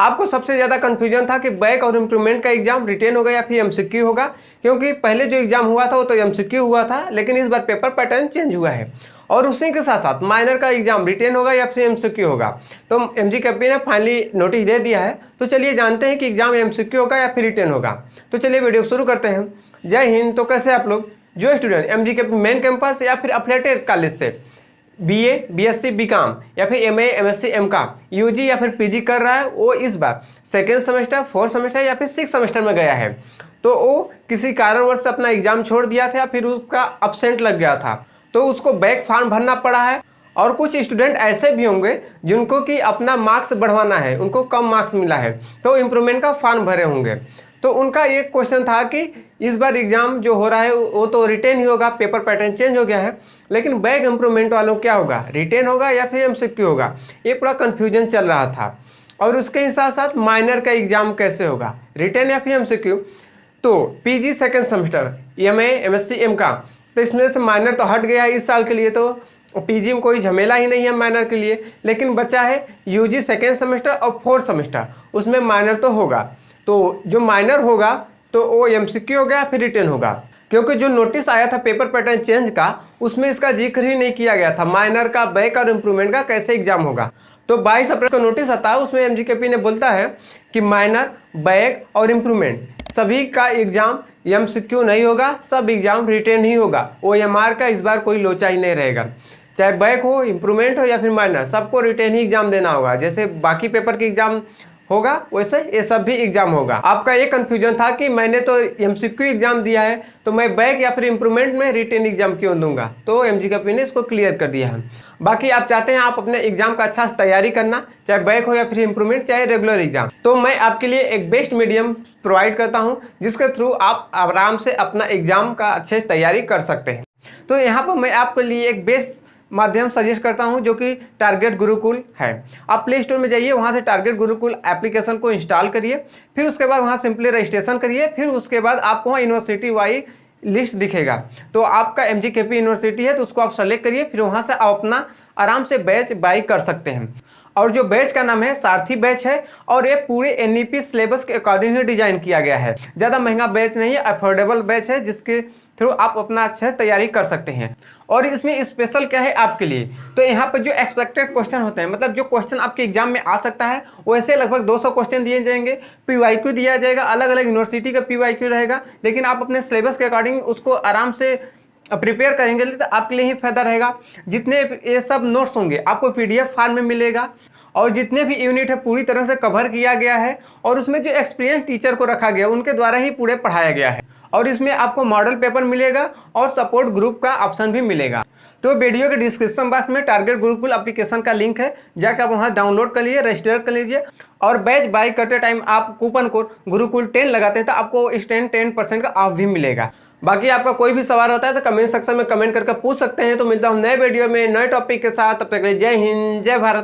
आपको सबसे ज़्यादा कन्फ्यूजन था कि बैक और इम्प्रूवमेंट का एग्जाम रिटेन होगा या फिर एमसीक्यू होगा, क्योंकि पहले जो एग्जाम हुआ था वो तो एमसीक्यू हुआ था, लेकिन इस बार पेपर पैटर्न चेंज हुआ है और उसी के साथ साथ माइनर का एग्जाम रिटेन होगा या फिर एमसीक्यू होगा। तो एमजीकेपी ने फाइनली नोटिस दे दिया है। तो चलिए जानते हैं कि एग्जाम एमसीक्यू होगा या फिर रिटेन होगा। तो चलिए वीडियो शुरू करते हैं। जय हिंद। तो कैसे आप लोग जो स्टूडेंट एमजीकेपी मेन कैंपस या फिर अफिलिएटेड कॉलेज से बीए, बीएससी, बीकॉम या फिर एमए, एमएससी, एमकॉम, यूजी या फिर पीजी कर रहा है, वो इस बार सेकेंड सेमेस्टर, फोर्थ सेमेस्टर या फिर सिक्स सेमेस्टर में गया है, तो वो किसी कारणवश अपना एग्जाम छोड़ दिया था या फिर उसका अब्सेंट लग गया था, तो उसको बैक फॉर्म भरना पड़ा है। और कुछ स्टूडेंट ऐसे भी होंगे जिनको कि अपना मार्क्स बढ़वाना है, उनको कम मार्क्स मिला है, तो इम्प्रूवमेंट का फॉर्म भरे होंगे। तो उनका एक क्वेश्चन था कि इस बार एग्जाम जो हो रहा है वो तो रिटेन ही होगा, पेपर पैटर्न चेंज हो गया है, लेकिन बैक इम्प्रूवमेंट वालों क्या होगा, रिटेन होगा या फिर एमसीक्यू होगा, ये पूरा कन्फ्यूजन चल रहा था। और उसके साथ साथ माइनर का एग्जाम कैसे होगा, रिटेन या फिर एमसीक्यू। तो PG second semester, MA, MSc, MCom, तो इसमें से माइनर तो हट गया है इस साल के लिए, तो पीजी में कोई झमेला ही नहीं है माइनर के लिए, लेकिन बचा है यूजी सेकेंड सेमेस्टर और फोर्थ सेमेस्टर, उसमें माइनर तो होगा। तो जो माइनर होगा तो वो एमसीक्यू होगा या फिर रिटेन होगा, क्योंकि जो नोटिस आया था पेपर पैटर्न चेंज का, उसमें इसका जिक्र ही नहीं किया गया था माइनर का, बैक और इम्प्रूवमेंट का कैसे एग्जाम होगा। तो 22 अप्रैल को नोटिस आता है, उसमें एमजीकेपी ने बोलता है कि माइनर, बैक और इम्प्रूवमेंट सभी का एग्जाम एमसीक्यू नहीं होगा, सब एग्जाम रिटेन ही होगा। ओएमआर का इस बार कोई लोचा ही नहीं रहेगा, चाहे बैक हो, इम्प्रूवमेंट हो या फिर माइनर, सबको रिटेन ही एग्जाम देना होगा। जैसे बाकी पेपर के एग्जाम होगा वैसे ये सब भी एग्जाम होगा। आपका ये कंफ्यूजन था कि मैंने तो एमसीक्यू एग्जाम दिया है, तो मैं बैक या फिर इम्प्रूवमेंट में रिटेन एग्जाम क्यों दूंगा, तो एमजीकेपी ने इसको क्लियर कर दिया है। बाकी आप चाहते हैं आप अपने एग्जाम का अच्छा से तैयारी करना, चाहे बैक हो या फिर इम्प्रूवमेंट, चाहे रेगुलर एग्जाम, तो मैं आपके लिए एक बेस्ट मीडियम प्रोवाइड करता हूँ, जिसके थ्रू आप आराम से अपना एग्जाम का अच्छे से तैयारी कर सकते हैं। तो यहाँ पर मैं आपके लिए एक बेस्ट माध्यम सजेस्ट करता हूं, जो कि टारगेट गुरुकुल है। आप प्ले स्टोर में जाइए, वहां से टारगेट गुरुकुल एप्लीकेशन को इंस्टॉल करिए, फिर उसके बाद वहां सिंपली रजिस्ट्रेशन करिए, फिर उसके बाद आपको वहाँ यूनिवर्सिटी वाइज लिस्ट दिखेगा। तो आपका एमजीकेपी यूनिवर्सिटी है तो उसको आप सेलेक्ट करिए, फिर वहाँ से आप अपना आराम से बैच बाई कर सकते हैं। और जो बैच का नाम है सारथी बैच है, और ये पूरे एनईपी सिलेबस के अकॉर्डिंग ही डिजाइन किया गया है। ज़्यादा महंगा बैच नहीं है, अफोर्डेबल बैच है, जिसके थ्रू आप अपना अच्छे से तैयारी कर सकते हैं। और इसमें स्पेशल क्या है आपके लिए, तो यहाँ पर जो एक्सपेक्टेड क्वेश्चन होते हैं, मतलब जो क्वेश्चन आपके एग्जाम में आ सकता है, वैसे लगभग 200 क्वेश्चन दिए जाएंगे। पीवाईक्यू दिया जाएगा, अलग अलग यूनिवर्सिटी का पीवाईक्यू रहेगा, लेकिन आप अपने सिलेबस के अकॉर्डिंग उसको आराम से प्रिपेयर करेंगे तो आपके लिए ही फायदा रहेगा। जितने ये सब नोट्स होंगे आपको पीडीएफ फॉर्म में मिलेगा, और जितने भी यूनिट है पूरी तरह से कवर किया गया है, और उसमें जो एक्सपीरियंस टीचर को रखा गया उनके द्वारा ही पूरे पढ़ाया गया है। और इसमें आपको मॉडल पेपर मिलेगा और सपोर्ट ग्रुप का ऑप्शन भी मिलेगा। तो वीडियो के डिस्क्रिप्शन बॉक्स में टारगेट गुरुकुल एप्लीकेशन का लिंक है, जाकर आप वहाँ डाउनलोड कर लीजिए, रजिस्टर कर लीजिए, और बैच बाय करते टाइम आप कूपन कोड गुरुकुल 10 लगाते हैं तो आपको इस 10% का ऑफ भी मिलेगा। बाकी आपका कोई भी सवाल रहता है तो कमेंट सेक्शन में कमेंट करके पूछ सकते हैं। तो मिलता हूँ नए वीडियो में नए टॉपिक के साथ, तब तक के लिए जय हिंद, जय भारत।